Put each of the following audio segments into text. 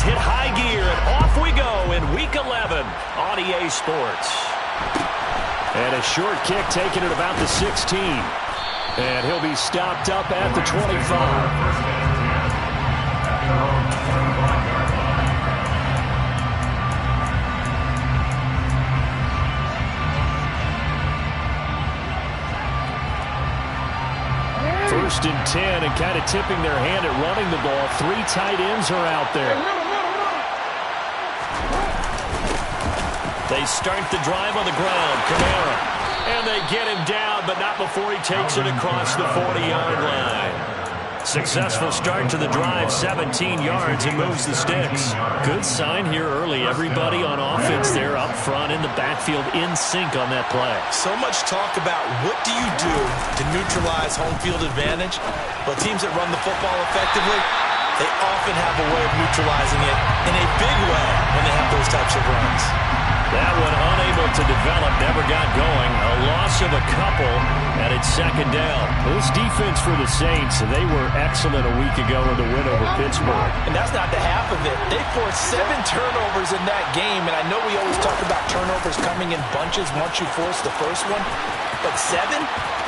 has hit high gear, and off we go in Week 11 on EA Sports. And a short kick taken at about the 16. And he'll be stopped up at the 25. First and 10, and kind of tipping their hand at running the ball. 3 tight ends are out there. They start the drive on the ground. Kamara. And they get him down, but not before he takes it across the 40-yard line. Successful start to the drive, 17 yards, and moves the sticks. Good sign here early. Everybody on offense there up front in the backfield in sync on that play. So much talk about what do you do to neutralize home field advantage. But teams that run the football effectively, they often have a way of neutralizing it in a big way when they have those types of runs. That one unable to develop, never got going. A loss of a couple, and it's second down. This defense for the Saints, they were excellent a week ago in the win over Pittsburgh. And that's not the half of it. They forced 7 turnovers in that game, and I know we always talk about turnovers coming in bunches once you force the first one, but 7?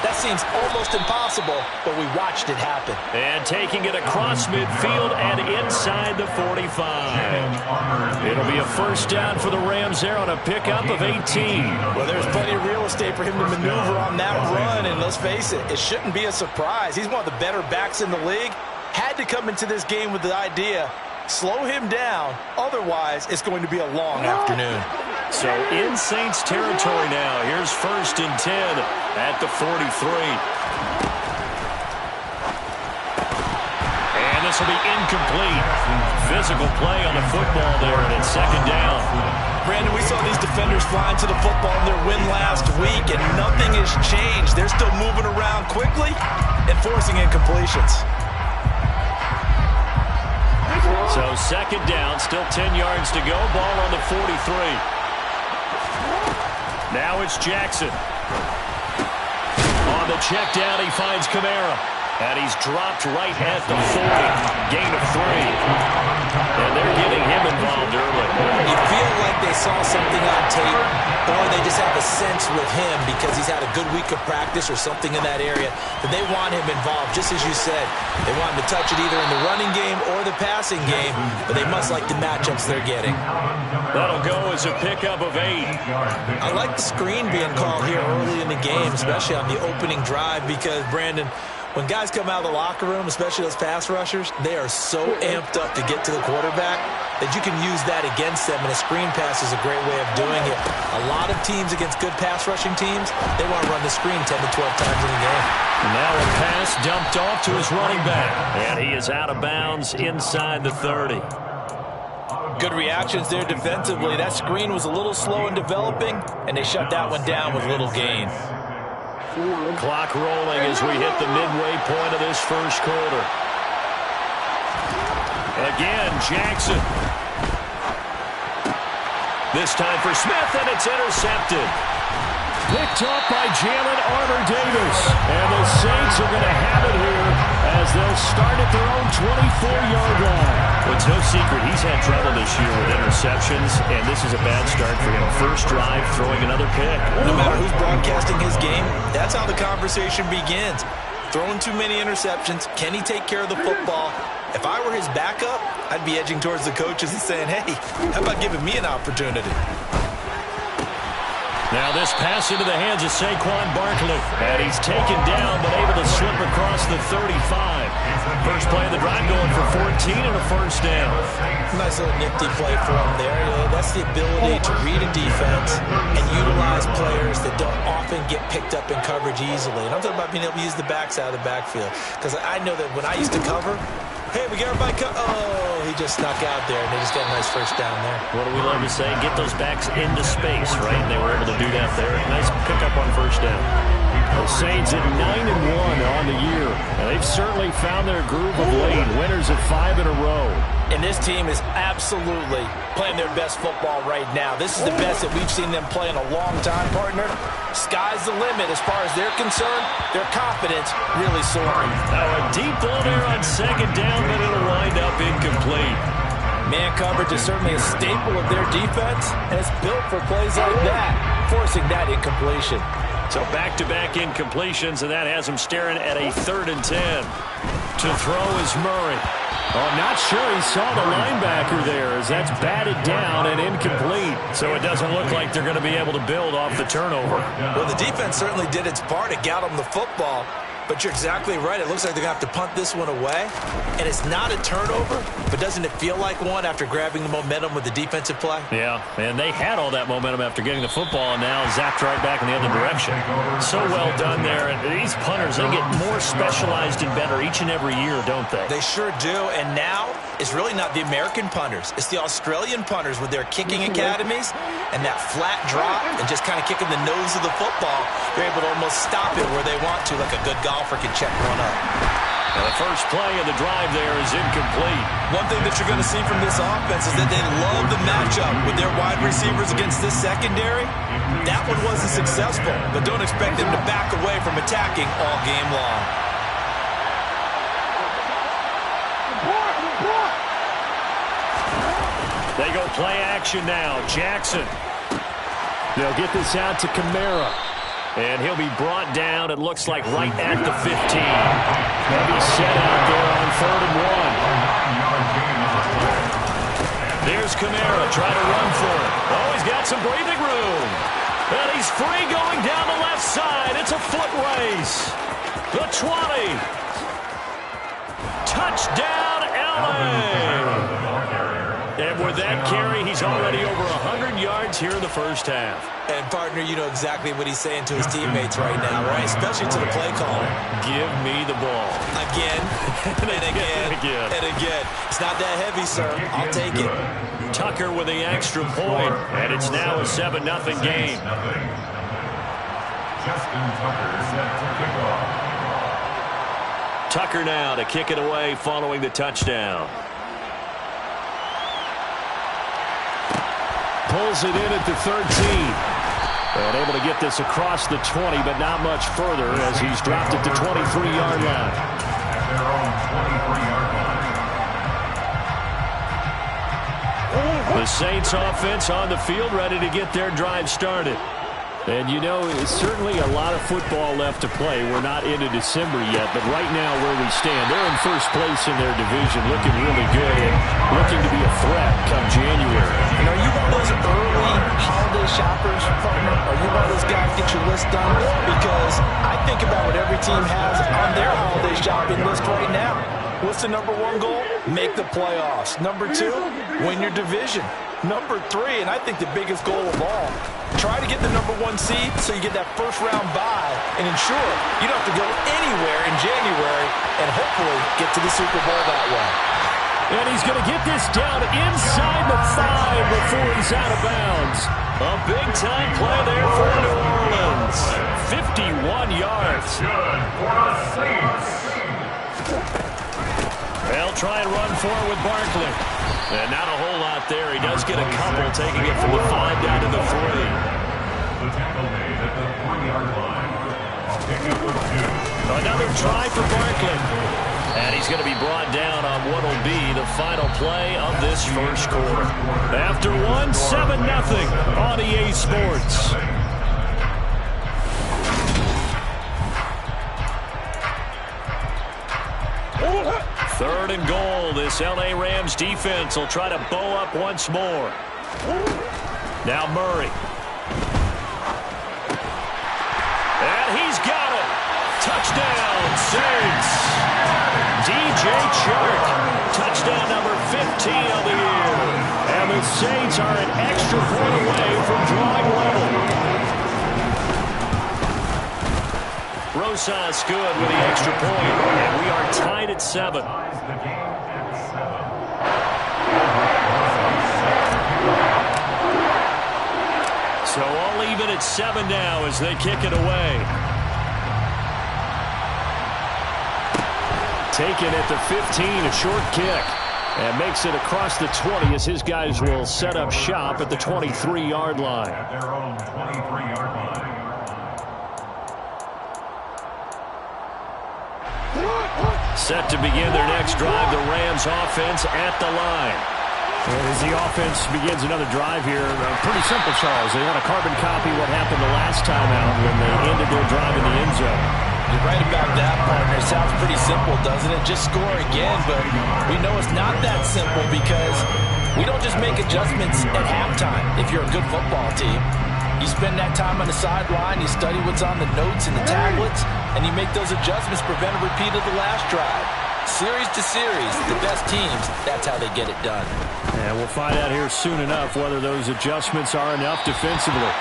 That seems almost impossible, but we watched it happen. And taking it across midfield and inside the 45. It'll be a first down for the Rams there on a pickup of 18. Well, there's plenty of real estate for him to maneuver on that run, and let's face it, it shouldn't be a surprise. He's one of the better backs in the league. Had to come into this game with the idea, slow him down, otherwise it's going to be a long afternoon. So in Saints territory now. Here's first and 10 at the 43. And this will be incomplete. Physical play on the football there, and it's second down. Brandon, we saw these defenders flying to the football in their win last week, and nothing has changed. They're still moving around quickly and forcing incompletions. So second down, still 10 yards to go. Ball on the 43. Now it's Jackson. On the check down, he finds Kamara. And he's dropped right at the 40. Gain of 3. And they're getting him involved early. You feel like they saw something on tape, or they just have a sense with him because he's had a good week of practice or something in that area that they want him involved, just as you said. They want him to touch it either in the running game or the passing game, but they must like the matchups they're getting. That'll go as a pickup of 8. I like the screen being called here early in the game, especially on the opening drive, because, Brandon, when guys come out of the locker room, especially those pass rushers, they are so amped up to get to the quarterback that you can use that against them, and a screen pass is a great way of doing it. A lot of teams against good pass rushing teams, they want to run the screen 10 to 12 times in a game. Now a pass dumped off to his running back, and he is out of bounds inside the 30. Good reactions there defensively. That screen was a little slow in developing, and they shut that one down with little gain. Clock rolling as we hit the midway point of this first quarter. Again, Jackson. This time for Smith, and it's intercepted. Picked up by Jalen Armour-Davis. And the Saints are going to have it here as they'll start at their own 24-yard line. Well, it's no secret he's had trouble this year with interceptions, and this is a bad start for him. First drive, throwing another pick. No matter who's broadcasting his game, that's how the conversation begins. Throwing too many interceptions. Can he take care of the football? If I were his backup, I'd be edging towards the coaches and saying, hey, how about giving me an opportunity? Now this pass into the hands of Saquon Barkley. And he's taken down, but able to slip across the 35. First play of the drive going for 14 and a first down. Nice little nifty play for him there. That's the ability to read a defense and utilize players that don't often get picked up in coverage easily. And I'm talking about being able to use the backs out of the backfield. Because I know that when I used to cover, hey, we got everybody oh, he just snuck out there, and they just got a nice first down there. What do we love to say? Get those backs into space, right? And they were able to do that there. Nice pickup on first down. The Saints at 9-1 on the year. And they've certainly found their groove of late. Winners of 5 in a row. And this team is absolutely playing their best football right now. This is the best that we've seen them play in a long time, partner. Sky's the limit as far as they're concerned. Their confidence really soaring. Now a deep ball there on second down, but it'll wind up incomplete. Man coverage is certainly a staple of their defense, and it's built for plays like that, forcing that incompletion. So back-to-back incompletions, and that has him staring at a 3rd and 10. To throw is Murray. Oh, not sure he saw the linebacker there as that's batted down and incomplete. So it doesn't look like they're going to be able to build off the turnover. Well, the defense certainly did its part to get them the football. But you're exactly right. It looks like they're going to have to punt this one away. And it's not a turnover, but doesn't it feel like one after grabbing the momentum with the defensive play? Yeah, and they had all that momentum after getting the football and now zapped right back in the other direction. So well done there. And these punters, they get more specialized and better each and every year, don't they? They sure do. And now it's really not the American punters. It's the Australian punters with their kicking academies and that flat drop and just kind of kicking the nose of the football. They're able to almost stop it where they want to, like a good golfer can check one up. And the first play of the drive there is incomplete. One thing that you're going to see from this offense is that they love the matchup with their wide receivers against this secondary. That one wasn't successful, but don't expect them to back away from attacking all game long. They go play action now. Jackson. They'll get this out to Kamara. And he'll be brought down, it looks like, right at the 15. Heavy set out there on 3rd and 1. There's Kamara trying to run for it. Oh, he's got some breathing room. And he's free going down the left side. It's a foot race. The 20. Touchdown, LA. And with that carry, he's already over 100 yards here in the first half. And, partner, you know exactly what he's saying to his teammates right now, right? Especially to the play caller. Give me the ball. Again, and again, and again. It's not that heavy, sir. I'll take it. Tucker with the extra point, and it's now a 7-0 game. Tucker now to kick it away following the touchdown. Pulls it in at the 13. And able to get this across the 20, but not much further as he's dropped it to 23-yard line. The Saints offense on the field ready to get their drive started. And, you know, it's certainly a lot of football left to play. We're not into December yet, but right now where we stand, they're in first place in their division, looking really good and looking to be a threat come January. And are you one of those early holiday shoppers, partner? Are you one of those guys get your list done? Because I think about what every team has on their holiday shopping list right now. What's the number 1 goal? Make the playoffs. Number 2, win your division. Number 3, and I think the biggest goal of all, try to get the number 1 seed so you get that first-round bye and ensure you don't have to go anywhere in January and hopefully get to the Super Bowl that way. And he's going to get this down inside the 5 before he's out of bounds. A big-time play there for New Orleans. 51 yards. They'll try and run for it with Barkley. And not a whole lot there. He does get a couple, taking it from the 5 down to the 3. Another try for Barkley. And he's going to be brought down on what will be the final play of this first quarter. After 7-0 on EA Sports. Third and goal. This L.A. Rams defense will try to bow up once more. Now Murray. And he's got it. Touchdown, Saints. DJ Chark. Touchdown number 15 of the year. And the Saints are an extra point away from drawing level. Rosas good with the extra point, and we are tied at 7. So all even at 7 now as they kick it away. Taken at the 15, a short kick. And makes it across the 20 as his guys will set up shop at the 23-yard line. Set to begin their next drive, the Rams offense at the line. And as the offense begins another drive here, pretty simple, Charles. They want to carbon copy what happened the last time out when they ended their drive in the end zone. You're right about that, partner. It sounds pretty simple, doesn't it? Just score again, but we know it's not that simple because we don't just make adjustments at halftime if you're a good football team. You spend that time on the sideline, you study what's on the notes and the tablets, and you make those adjustments, prevent a repeat of the last drive. Series to series, the best teams, that's how they get it done. And we'll find out here soon enough whether those adjustments are enough defensively.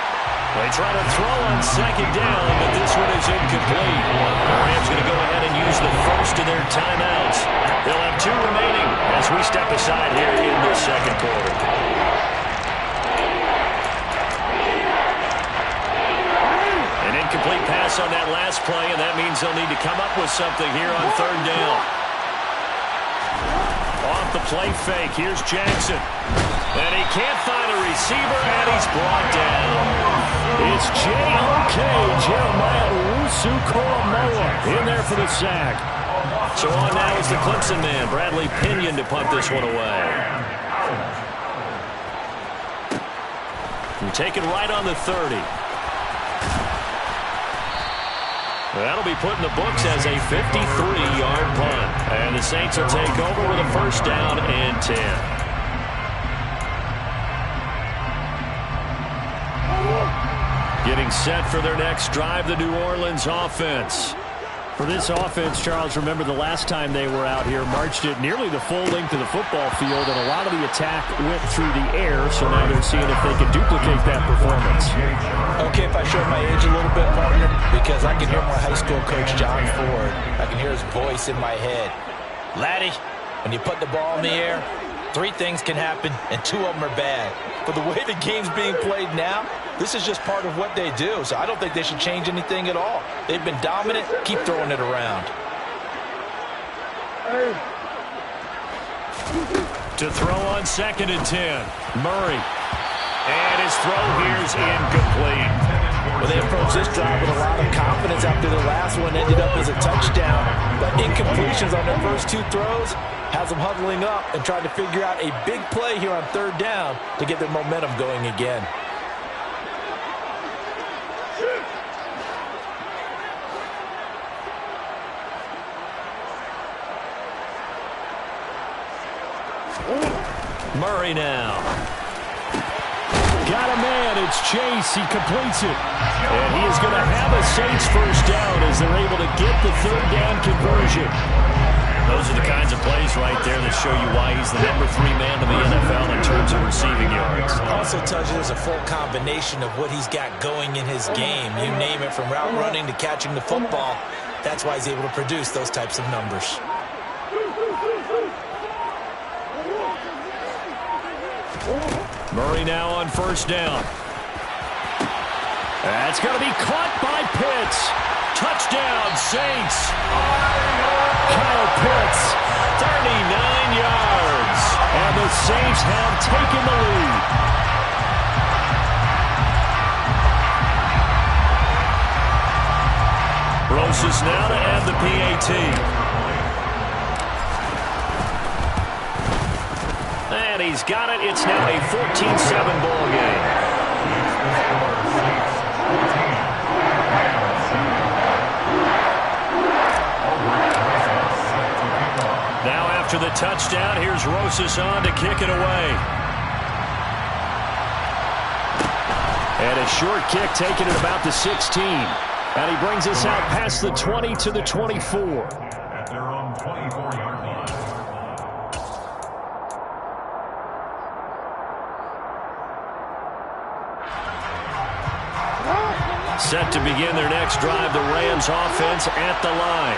They try to throw on second down, but this one is incomplete. The Rams going to go ahead and use the first of their timeouts. They'll have 2 remaining as we step aside here in this second quarter. An incomplete pass on that last play, and that means they'll need to come up with something here on third down. Off the play fake, here's Jackson. And he can't find a receiver, and he's brought down. It's J.O.K. Jeremiah Owusu-Koramoah in there for the sack. So on now is the Clemson man, Bradley Pinion, to punt this one away. And take it right on the 30. That'll be put in the books as a 53-yard punt. And the Saints will take over with a first down and 10. Getting set for their next drive, the New Orleans offense. For this offense, Charles, remember the last time they were out here, marched it nearly the full length of the football field, and a lot of the attack went through the air, so now they're seeing if they can duplicate that performance. Okay, if I show my age a little bit, partner, because I can hear my high school coach, John Ford. I can hear his voice in my head. Laddie, when you put the ball in the air, 3 things can happen, and 2 of them are bad. For the way the game's being played now, this is just part of what they do, so I don't think they should change anything at all. They've been dominant. Keep throwing it around. To throw on second and 10, Murray. And his throw here's incomplete. Well, they approached this drive with a lot of confidence after the last one ended up as a touchdown. But incompletions on their first 2 throws has them huddling up and trying to figure out a big play here on third down to get their momentum going again. Murray now. Got a man. It's Chase. He completes it. And he is going to have a Saints first down as they're able to get the third down conversion. Those are the kinds of plays right there that show you why he's the number 3 man in the NFL in terms of receiving yards. Also tells you there's a full combination of what he's got going in his game. You name it, from route running to catching the football. That's why he's able to produce those types of numbers. Murray now on first down. That's going to be caught by Pitts. Touchdown, Saints. Kyle Pitts. 39 yards. And the Saints have taken the lead. Roses now to add the PAT. And he's got it. It's now a 14-7 ball game. Now after the touchdown, here's Rosas on to kick it away. And a short kick taken at about the 16. And he brings us out past the 20 to the 24. At their own 24-yard line. Set to begin their next drive, the Rams offense at the line.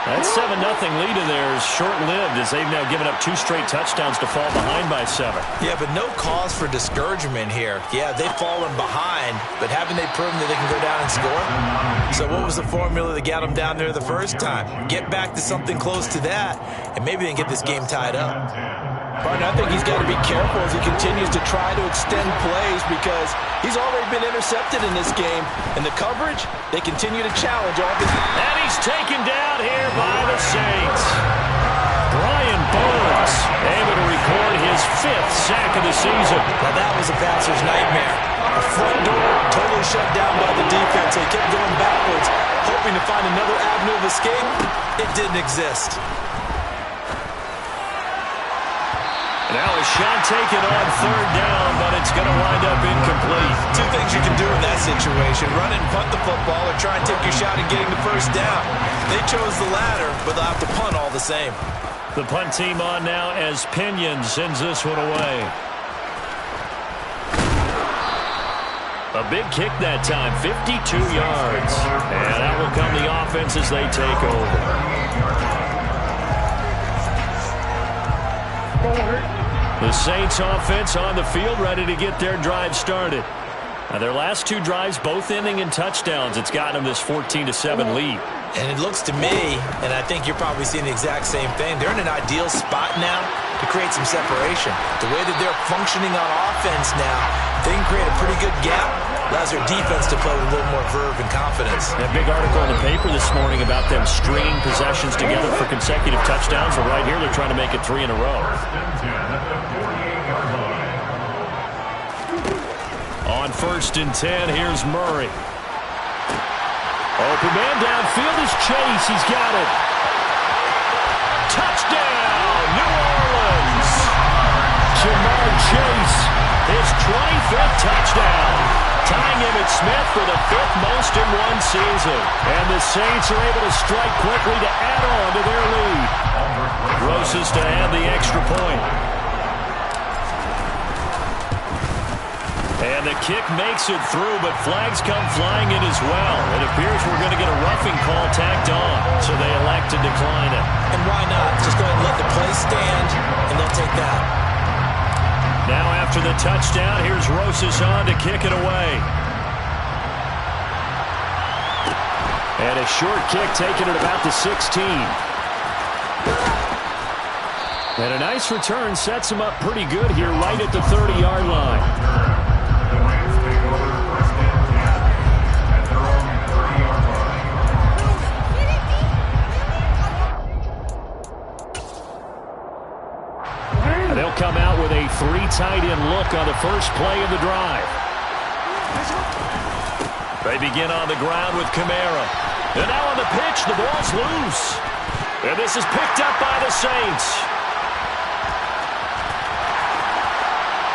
That 7-0 lead in there is short-lived as they've now given up 2 straight touchdowns to fall behind by 7. Yeah, but no cause for discouragement here. Yeah, they've fallen behind, but haven't they proven that they can go down and score? So what was the formula that got them down there the first time? Get back to something close to that, and maybe they can get this game tied up. Partner, I think he's got to be careful as he continues to try to extend plays because he's already been intercepted in this game. And the coverage, they continue to challenge all the... And he's taken down here by the Saints. Brian Burns able to record his 5th sack of the season. Now that was a passer's nightmare. The front door totally shut down by the defense. They kept going backwards, hoping to find another avenue of escape. It didn't exist. Now a shot taken on 3rd down, but it's going to wind up incomplete. Two things you can do in that situation: run and punt the football, or try and take your shot at getting the first down. They chose the latter, but they'll have to punt all the same. The punt team on now as Pinion sends this one away. A big kick that time, 52 yards. And out will come the offense as they take over. The Saints offense on the field, ready to get their drive started. Now their last 2 drives both ending in touchdowns. It's got them this 14-7 lead. And it looks to me, and I think you're probably seeing the exact same thing, they're in an ideal spot now to create some separation. The way that they're functioning on offense now, they can create a pretty good gap. Allows their defense to play with a little more verve and confidence. A big article in the paper this morning about them stringing possessions together for consecutive touchdowns. Well, right here, they're trying to make it 3 in a row. On 1st and 10, here's Murray. Open man downfield is Chase. He's got it. Touchdown, New Orleans. Jamar Chase, his 25th touchdown. Tying Emmitt Smith for the 5th most in one season. And the Saints are able to strike quickly to add on to their lead. Rosas to add the extra point. And the kick makes it through, but flags come flying in as well. It appears we're going to get a roughing call tacked on, so they elect to decline it. And why not? Just go ahead and let the play stand, and they'll take that. Now after the touchdown, here's Rosas on to kick it away. And a short kick taken at about the 16. And a nice return sets him up pretty good here right at the 30-yard line. They'll come out with a 3 tight end look on the first play of the drive. They begin on the ground with Kamara. And now on the pitch, the ball's loose. And this is picked up by the Saints.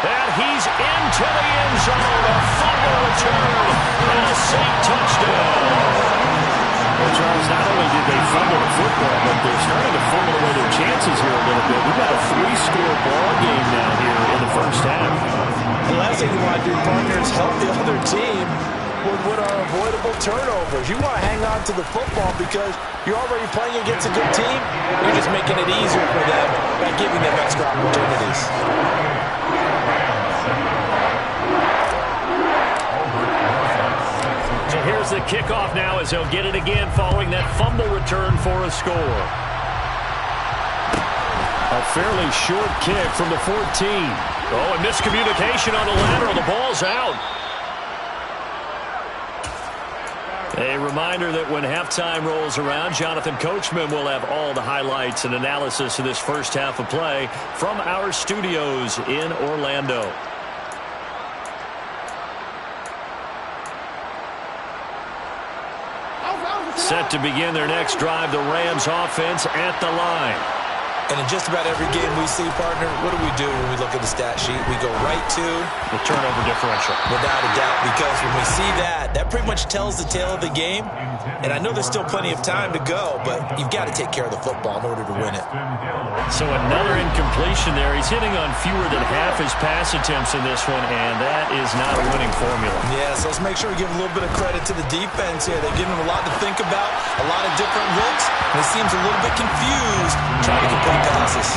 And he's into the end zone. A fumble return. And a Saint touchdown. Well, Charles, not only did they fumble the football, but they're starting to fumble away their chances here a little bit. We've got a 3-score ball game now here in the first half. The last thing you want to do, partner, is help the other team with what are avoidable turnovers. You want to hang on to the football because you're already playing against a good team. You're just making it easier for them by giving them extra opportunities. So here's the kickoff now as he'll get it again following that fumble return for a score. A fairly short kick from the 14. Oh, and miscommunication on the lateral. The ball's out. A reminder that when halftime rolls around, Jonathan Coachman will have all the highlights and analysis of this first half of play from our studios in Orlando. Set to begin their next drive, the Rams offense at the line. And in just about every game we see, partner, what do when we look at the stat sheet? We go right to the turnover differential. Without a doubt, because when we see that, that pretty much tells the tale of the game. And I know there's still plenty of time to go, but you've got to take care of the football in order to win it. So another incompletion there. He's hitting on fewer than half his pass attempts in this one, and that is not a winning formula. Yeah, so let's make sure we give a little bit of credit to the defense here. They give him a lot to think about, a lot of different looks, and he seems a little bit confused trying to complete passes.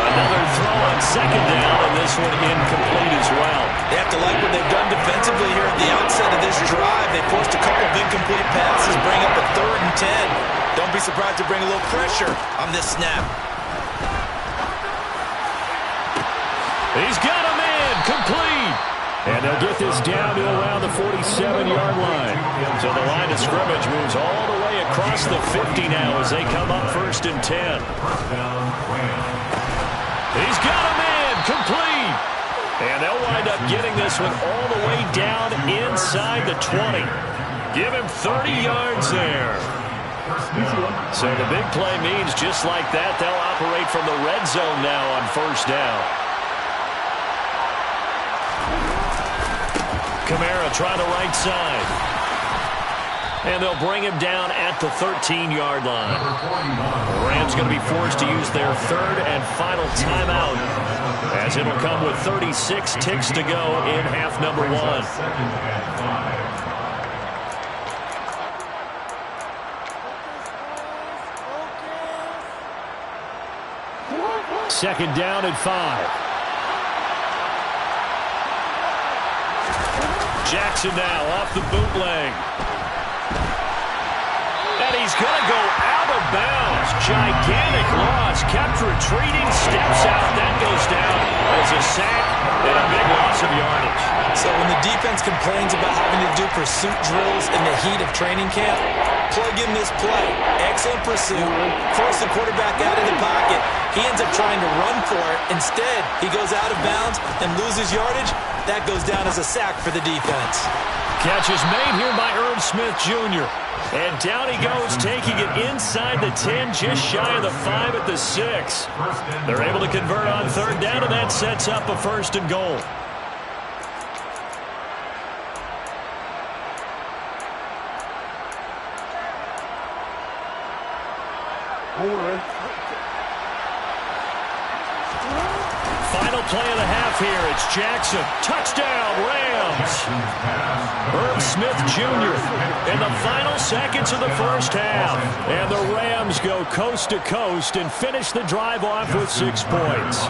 Another throw on second down, and this one incomplete as well. They have to like what they've done defensively here at the outset of this drive. They forced a couple of incomplete passes, bring up a 3rd and 10. Don't be surprised to bring a little pressure on this snap. He's got a man complete. And they'll get this down to around the 47-yard line. So the line of scrimmage moves all the way across the 50 now as they come up 1st and 10. He's got a man complete. And they'll wind up getting this one all the way down inside the 20. Give him 30 yards there. So the big play means just like that, they'll operate from the red zone now on 1st down. Kamara trying the right side. And they'll bring him down at the 13-yard line. The Rams going to be forced to use their 3rd and final timeout, as it'll come with 36 ticks to go in half number 1. 2nd down and 5. Jackson now off the bootleg. And he's going to go out of bounds. Gigantic loss. Kept retreating. Steps out. That goes down as a sack and a big loss of yardage. So when the defense complains about having to do pursuit drills in the heat of training camp, plug in this play. Excellent pursuit. Force the quarterback out of the pocket. He ends up trying to run for it. Instead, he goes out of bounds and loses yardage. That goes down as a sack for the defense. Catch is made here by Irv Smith Jr. And down he goes, taking it inside the 10, just shy of the 5 at the 6. They're able to convert on 3rd down, and that sets up a 1st and goal. Final play of the half here. It's Jackson. Touchdown, Rams. Irv Smith Jr. in the final seconds of the 1st half. And the Rams go coast to coast and finish the drive off with 6 points.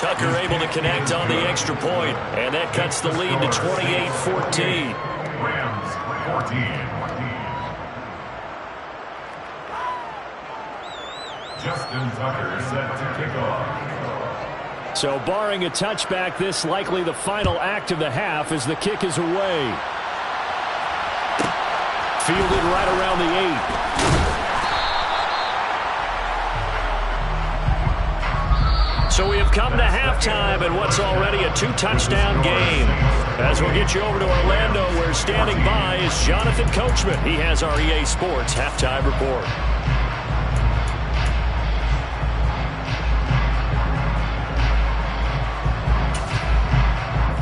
Tucker able to connect on the extra point, and that cuts the lead to 28-14. Rams 14. Justin Tucker set to kick off. So barring a touchback, this likely the final act of the half as the kick is away. Fielded right around the 8. So we have come to halftime in what's already a 2-touchdown game. As we'll get you over to Orlando, where standing by is Jonathan Coachman. He has our EA Sports halftime report.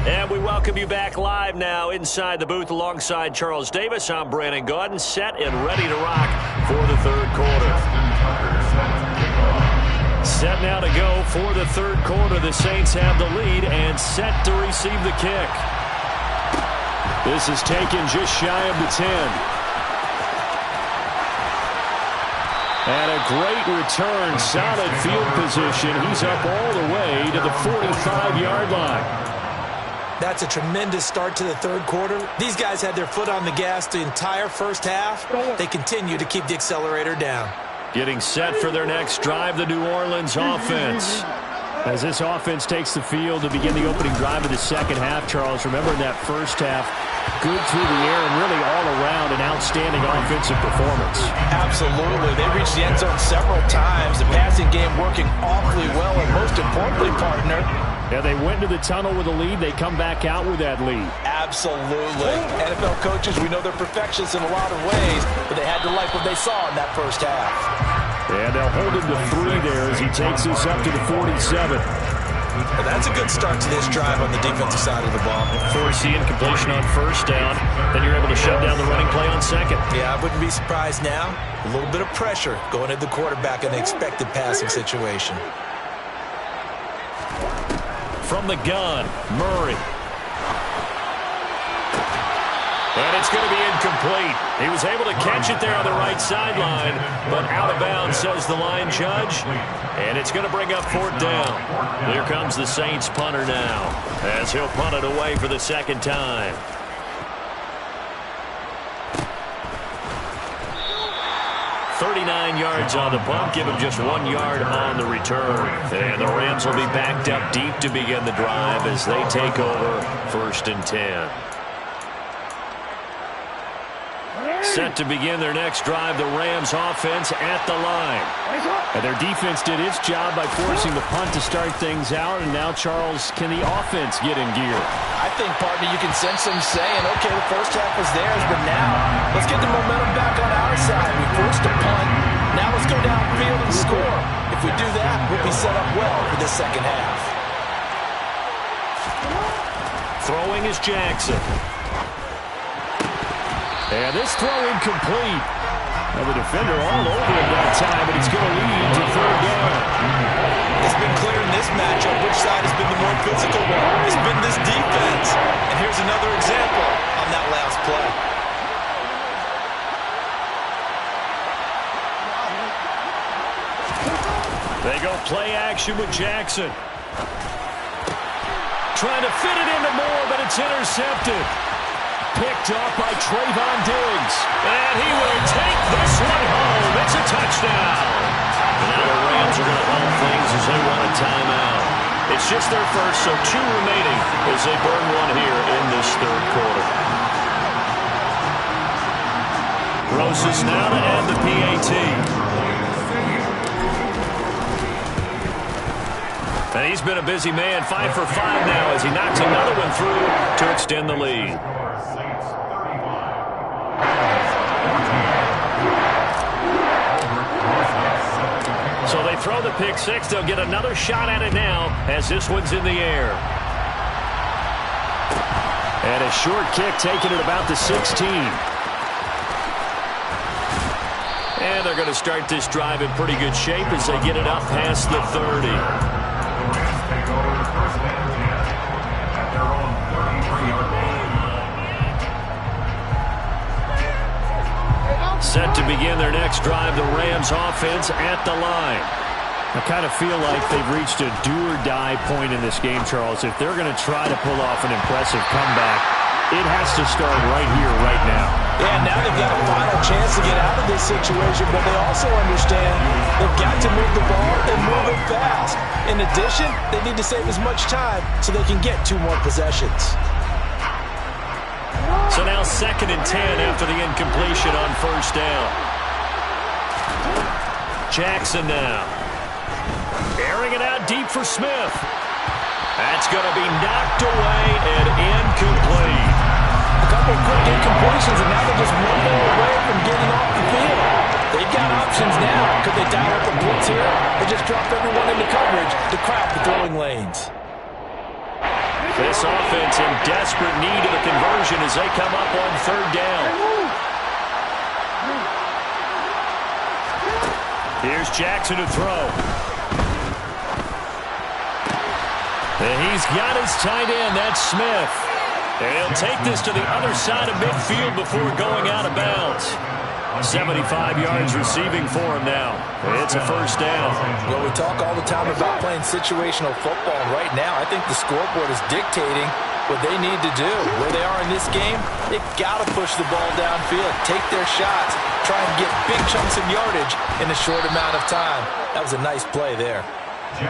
And we welcome you back live now inside the booth alongside Charles Davis. I'm Brandon Gaudin, set and ready to rock for the 3rd quarter. Set now to go for the 3rd quarter. The Saints have the lead and set to receive the kick. This is taken just shy of the 10. And a great return, solid field position. He's up all the way to the 45-yard line. That's a tremendous start to the 3rd quarter. These guys had their foot on the gas the entire 1st half. They continue to keep the accelerator down. Getting set for their next drive, the New Orleans offense. As this offense takes the field to begin the opening drive of the 2nd half, Charles, remember in that 1st half, good through the air and really all around an outstanding offensive performance. Absolutely. They reached the end zone several times. The passing game working awfully well, and most importantly, partner, yeah, they went to the tunnel with a lead. They come back out with that lead. Absolutely. NFL coaches, we know they're perfectionists in a lot of ways, but they had to like what they saw in that 1st half. And they'll hold him to 3 there as he takes this up to the 47. Well, that's a good start to this drive on the defensive side of the ball. Force the incompletion on 1st down. Then you're able to shut down the running play on 2nd. Yeah, I wouldn't be surprised now. A little bit of pressure going at the quarterback in the expected passing situation. From the gun, Murray. And it's going to be incomplete. He was able to catch it there on the right sideline, but out of bounds, says the line judge. And it's going to bring up 4th down. Here comes the Saints punter now, as he'll punt it away for the 2nd time. 39 yards on the punt, give him just 1 yard on the return. And the Rams will be backed up deep to begin the drive as they take over 1st and 10. Set to begin their next drive, the Rams offense at the line. And their defense did its job by forcing the punt to start things out. And now, Charles, can the offense get in gear? I think, partner, you can sense them saying, okay, the first half was theirs, but now let's get the momentum back on our side. We forced a punt. Now let's go downfield and score. If we do that, we'll be set up well for this second half. Throwing is Jackson. And this throw incomplete. Now the defender all over him that time, but he's going to lead to 3rd down. It's been clear in this matchup which side has been the more physical one. It's been this defense. And here's another example on that last play. They go play action with Jackson. Trying to fit it into Moore, but it's intercepted. Picked off by Trayvon Diggs. And he will take this one home. It's a touchdown. And now the Rams are going to hold things as they run a timeout. It's just their first, so 2 remaining as they burn one here in this 3rd quarter. Gross is now to end the PAT. And he's been a busy man, 5 for 5 now as he knocks another one through to extend the lead. So they throw the pick 6. They'll get another shot at it now as this one's in the air. And a short kick taken at about the 16. And they're going to start this drive in pretty good shape as they get it up past the 30. Set to begin their next drive, the Rams offense at the line. I kind of feel like they've reached a do-or-die point in this game, Charles. If they're going to try to pull off an impressive comeback, it has to start right here, right now. Yeah, now they've got a final chance to get out of this situation, but they also understand they've got to move the ball and move it fast. In addition, they need to save as much time so they can get 2 more possessions. So now 2nd and 10 after the incompletion on 1st down. Jackson now. Airing it out deep for Smith. That's going to be knocked away and incomplete. A couple of quick incompletions, and now they're just one ball away from getting off the field. They've got options now. Could they dial up a blitz here or just drop everyone into coverage to crowd the throwing lanes? This offense in desperate need of a conversion as they come up on 3rd down. Here's Jackson to throw. And he's got his tight end, that's Smith. And he'll take this to the other side of midfield before going out of bounds. 75 yards receiving for him now. It's a 1st down. Well, we talk all the time about playing situational football. Right now, I think the scoreboard is dictating what they need to do. Where they are in this game, they've got to push the ball downfield, take their shots, try and get big chunks of yardage in a short amount of time. That was a nice play there.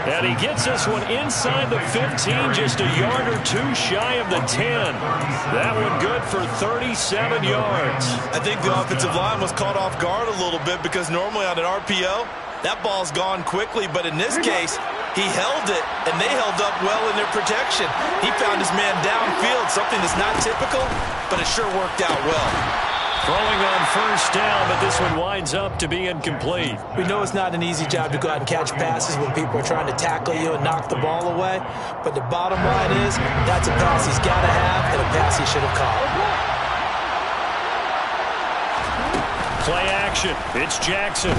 And he gets this one inside the 15, just a yard or 2 shy of the 10. That one good for 37 yards. I think the offensive line was caught off guard a little bit because normally on an RPO, that ball's gone quickly. But in this case, he held it, and they held up well in their protection. He found his man downfield, something that's not typical, but it sure worked out well. Throwing on 1st down, but this one winds up to be incomplete. We know it's not an easy job to go out and catch passes when people are trying to tackle you and knock the ball away. But the bottom line is, that's a pass he's got to have and a pass he should have caught. Play action. It's Jackson.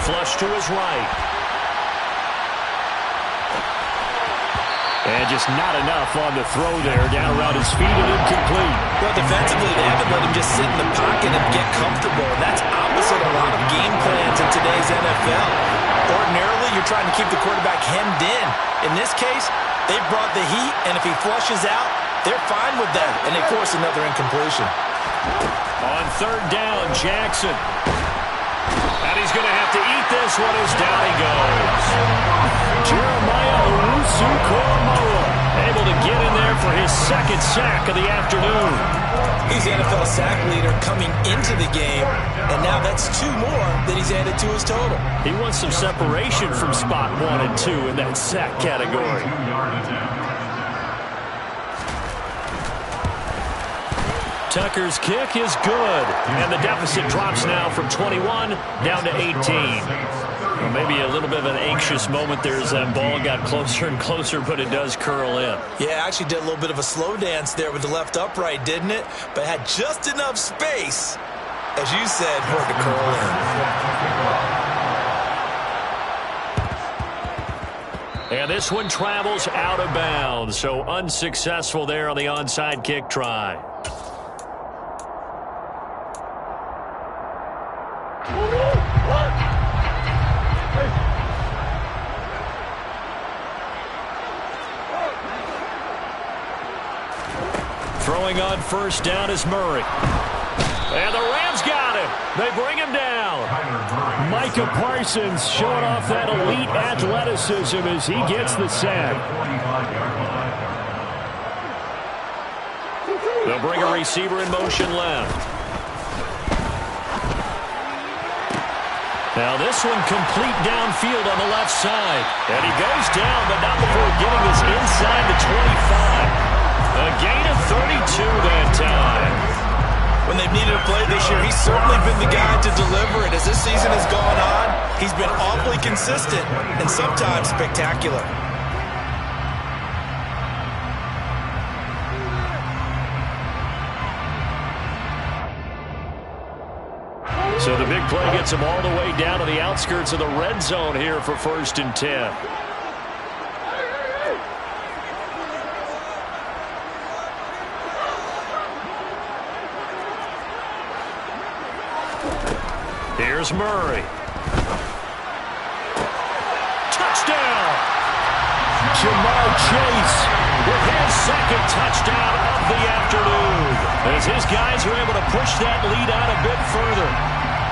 Flush to his right. And just not enough on the throw there, down around his feet and incomplete. Well, defensively, they haven't let him just sit in the pocket and get comfortable. And that's opposite a lot of game plans in today's NFL. Ordinarily, you're trying to keep the quarterback hemmed in. In this case, they brought the heat, and if he flushes out, they're fine with that, and they force another incompletion. On 3rd down, Jackson. And he's going to have to eat this one as down he goes. Jeremiah Owusu-Koramoah able to get in there for his second sack of the afternoon. He's the NFL sack leader coming into the game, and now that's 2 more that he's added to his total. He wants some separation from spot 1 and 2 in that sack category. Tucker's kick is good, and the deficit drops now from 21 down to 18. Well, maybe a little bit of an anxious moment there as that ball got closer and closer, but it does curl in. Yeah, actually did a little bit of a slow dance there with the left upright, didn't it? But had just enough space, as you said, for it to curl in. And this one travels out of bounds, so unsuccessful there on the onside kick try. Throwing on first down is Murray. And the Rams got him. They bring him down. Micah Parsons showing off that elite athleticism as he gets the sack. They'll bring a receiver in motion left. Now this one complete downfield on the left side. And he goes down, but not before getting us inside the 25. A gain of 32 that time. When they've needed a play this year, he's certainly been the guy to deliver it. As this season has gone on, he's been awfully consistent and sometimes spectacular. So the big play gets him all the way down to the outskirts of the red zone here for 1st and 10. Here's Murray. Touchdown! Jamar Chase with his second touchdown of the afternoon. As his guys are able to push that lead out a bit further.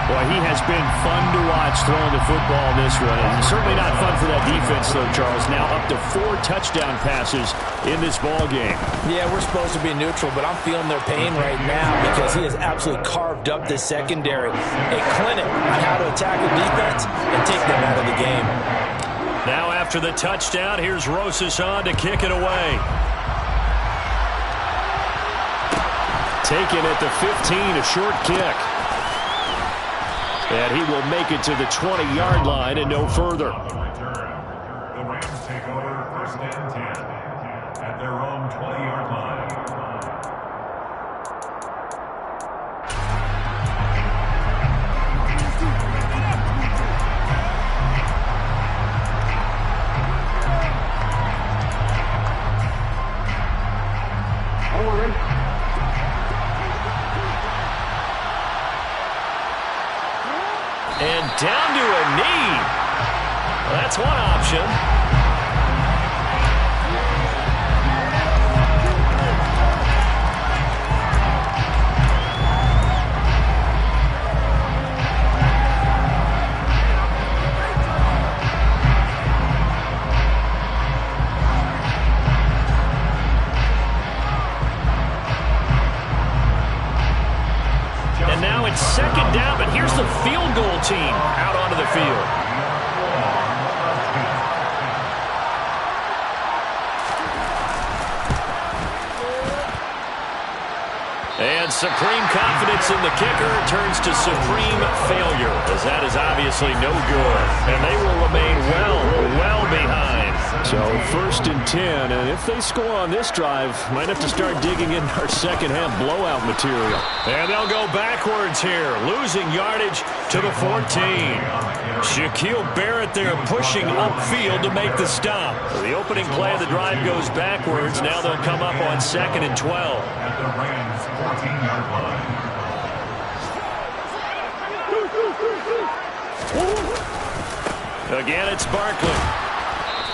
Boy, he has been fun to watch throwing the football in this one. And certainly not fun for that defense, though, Charles. Now up to 4 touchdown passes in this ball game. Yeah, we're supposed to be neutral, but I'm feeling their pain right now because he has absolutely carved up this secondary. A clinic on how to attack the defense and take them out of the game. Now after the touchdown, here's Rosas on to kick it away. Taken at the 15, a short kick. And he will make it to the 20-yard line and no further. The Rams take over 1st and 10 at their own 20-yard line. And down to a knee. That's one option. And now it's 2nd down, but here's the field goal team out onto the field. And supreme confidence in the kicker turns to supreme failure, as that is obviously no good. And they will remain well behind. So 1st and 10, and if they score on this drive, might have to start digging in our second-half blowout material. And they'll go backwards here, losing yardage to the 14. Shaquille Barrett there pushing upfield to make the stop. The opening play of the drive goes backwards. Now they'll come up on 2nd and 12. At the Rams 14-yard line. Again, it's Barkley.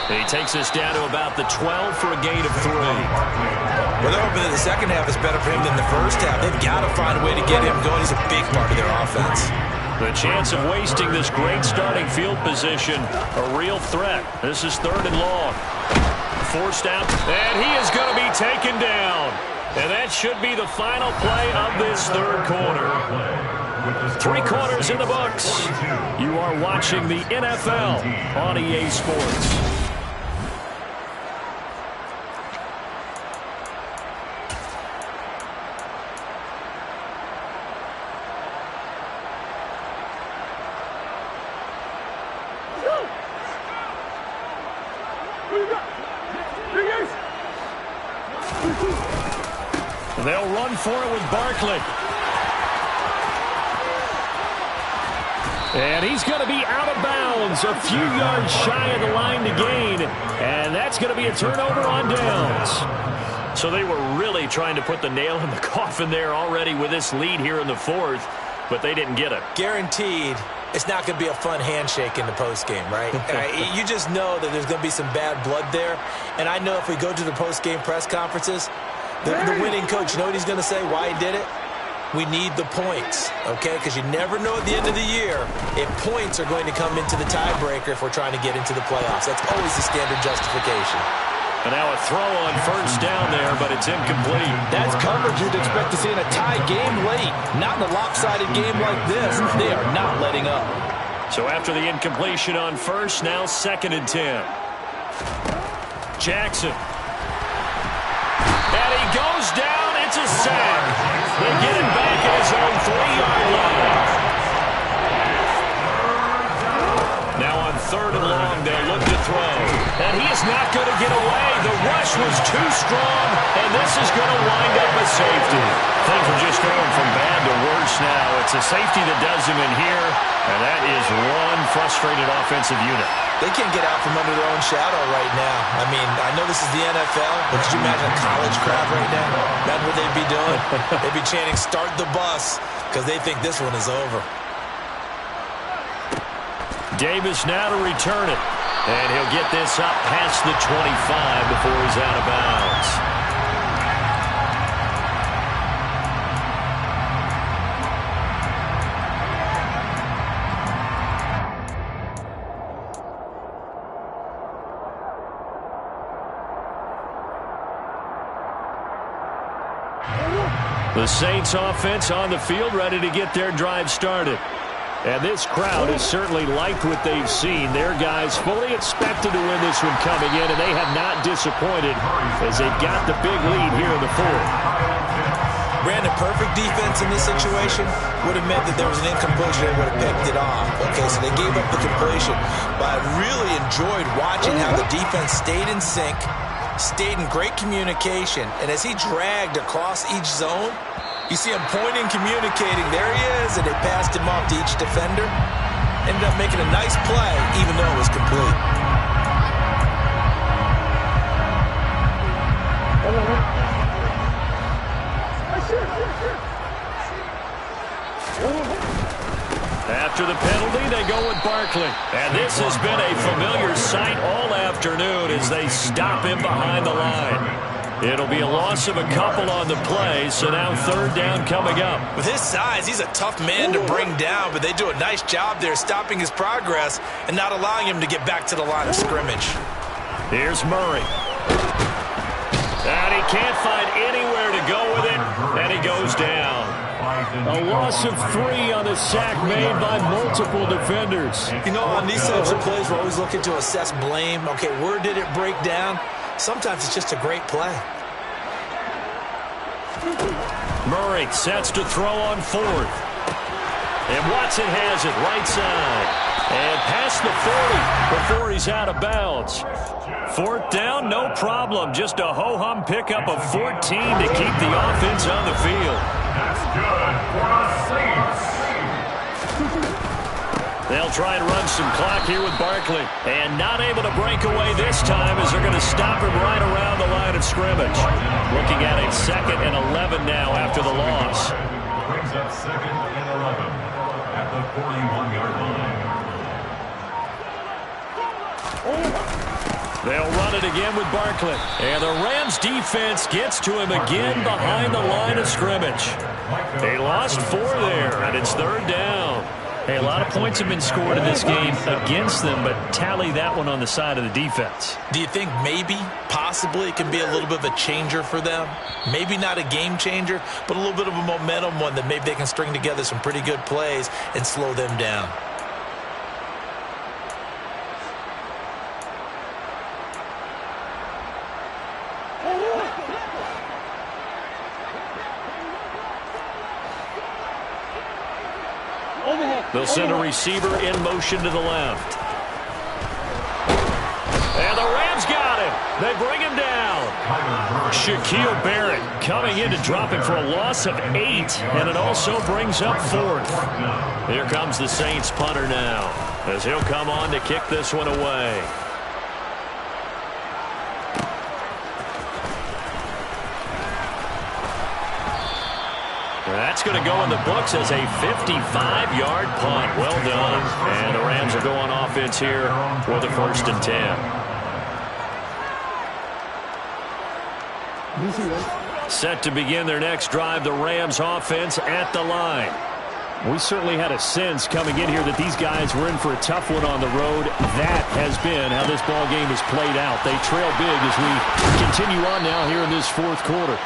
He takes us down to about the 12 for a gain of 3. Well, they're hoping that the second half is better for him than the first half. They've got to find a way to get him going. He's a big part of their offense. The chance of wasting this great starting field position, a real threat. This is 3rd and long. Forced out, and he is going to be taken down. And that should be the final play of this 3rd quarter. 3 quarters in the books. You are watching the NFL on EA Sports. They'll run for it with Barkley. And he's going to be out of bounds, a few yards shy of the line to gain. And that's going to be a turnover on downs. So they were really trying to put the nail in the coffin there already with this lead here in the 4th, but they didn't get it. Guaranteed it's not going to be a fun handshake in the postgame, right? You just know that there's going to be some bad blood there. And I know if we go to the postgame press conferences, the winning coach, you know what he's going to say, why he did it? We need the points, okay? Because you never know at the end of the year if points are going to come into the tiebreaker if we're trying to get into the playoffs. That's always the standard justification. And now a throw on 1st down there, but it's incomplete. That's coverage you'd expect to see in a tie game late. Not in a lopsided game like this. They are not letting up. So after the incompletion on 1st, now 2nd and 10. Jackson. And he goes down. It's a sack. They get him back at his own 3-yard line. Now on 3rd and long, they'll look to throw. And he is not going to get away. The rush was too strong, and this is going to wind up a safety. Things are just going from bad to worse now. It's a safety that does him in here, and that is one frustrated offensive unit. They can't get out from under their own shadow right now. I mean, I know this is the NFL, but could you imagine a college crowd right now? That's what they'd be doing. They'd be chanting, "Start the bus," because they think this one is over. Davis now to return it. And he'll get this up past the 25 before he's out of bounds. The Saints offense on the field, ready to get their drive started. And this crowd has certainly liked what they've seen. Their guys fully expected to win this one coming in, and they have not disappointed as they've got the big lead here in the 4th. Brandon, perfect defense in this situation would have meant that there was an incompletion and would have picked it off. Okay, so they gave up the completion. But I really enjoyed watching how the defense stayed in sync, stayed in great communication, and as he dragged across each zone, you see him pointing, communicating. There he is, and they passed him off to each defender. Ended up making a nice play, even though it was complete. After the penalty, they go with Barkley. And this has been a familiar sight all afternoon as they stop him behind the line. It'll be a loss of a couple on the play, so now 3rd down coming up. With his size, he's a tough man to bring down, but they do a nice job there stopping his progress and not allowing him to get back to the line of scrimmage. Here's Murray. And he can't find anywhere to go with it, and he goes down. A loss of 3 on the sack made by multiple defenders. You know, on these types of plays, we're always looking to assess blame. Okay, where did it break down? Sometimes it's just a great play. Murray sets to throw on 4th. And Watson has it right side. And past the 40 before he's out of bounds. 4th down, no problem. Just a ho-hum pickup of 14 to keep the offense on the field. That's good for the Saints. They'll try and run some clock here with Barkley. And not able to break away this time as they're going to stop him right around the line of scrimmage. Looking at a 2nd and 11 now after the loss. Brings up 2nd and 11 at the 41-yard line. They'll run it again with Barkley. And the Rams defense gets to him again behind the line of scrimmage. They lost 4 there, and it's 3rd down. Hey, a lot of points have been scored in this game against them, but tally that one on the side of the defense. Do you think maybe, possibly, it can be a little bit of a changer for them? Maybe not a game changer, but a little bit of a momentum one that maybe they can string together some pretty good plays and slow them down. They'll send a receiver in motion to the left. And the Rams got him. They bring him down. Shaquille Barrett coming in to drop him for a loss of 8. And it also brings up 4th. Here comes the Saints punter now, as he'll come on to kick this one away. That's going to go in the books as a 55-yard punt. Well done. And the Rams will go on offense here for the 1st and 10. Set to begin their next drive, the Rams offense at the line. We certainly had a sense coming in here that these guys were in for a tough one on the road. That has been how this ball game has played out. They trail big as we continue on now here in this 4th quarter.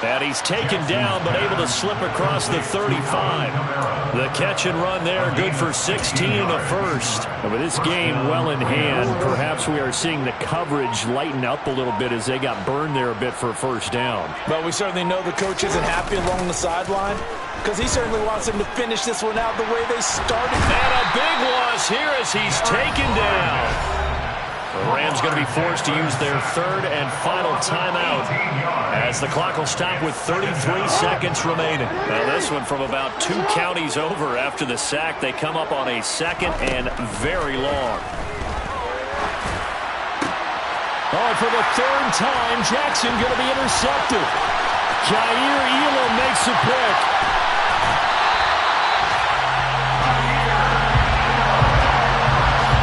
And he's taken down, but able to slip across the 35. The catch and run there, good for 16 and a first. And with this game well in hand, perhaps we are seeing the coverage lighten up a little bit as they got burned there a bit for a 1st down. But we certainly know the coach isn't happy along the sideline, because he certainly wants them to finish this one out the way they started. And a big loss here as he's taken down. The Rams going to be forced to use their 3rd and final timeout as the clock will stop with 33 seconds remaining. Now this one from about 2 counties over after the sack. They come up on a 2nd and very long. Oh, for the 3rd time, Jackson going to be intercepted. Jair Elam makes a pick.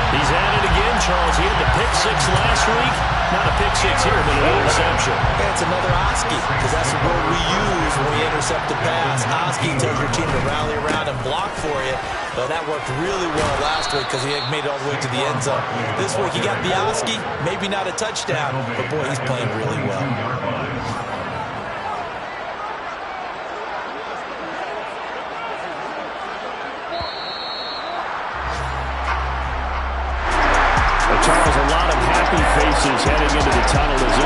He's at it again, Charles. He had the pick 6 last week. Not a pick 6 here, but an interception. Yeah, it's another Oski, because that's the word we use when we intercept the pass. Oski tells your team to rally around and block for you. But that worked really well last week because he had made it all the way to the end zone. This week he got the Oski, maybe not a touchdown, but boy, he's playing really well. Charles, a lot of happy faces heading into the tunnel as this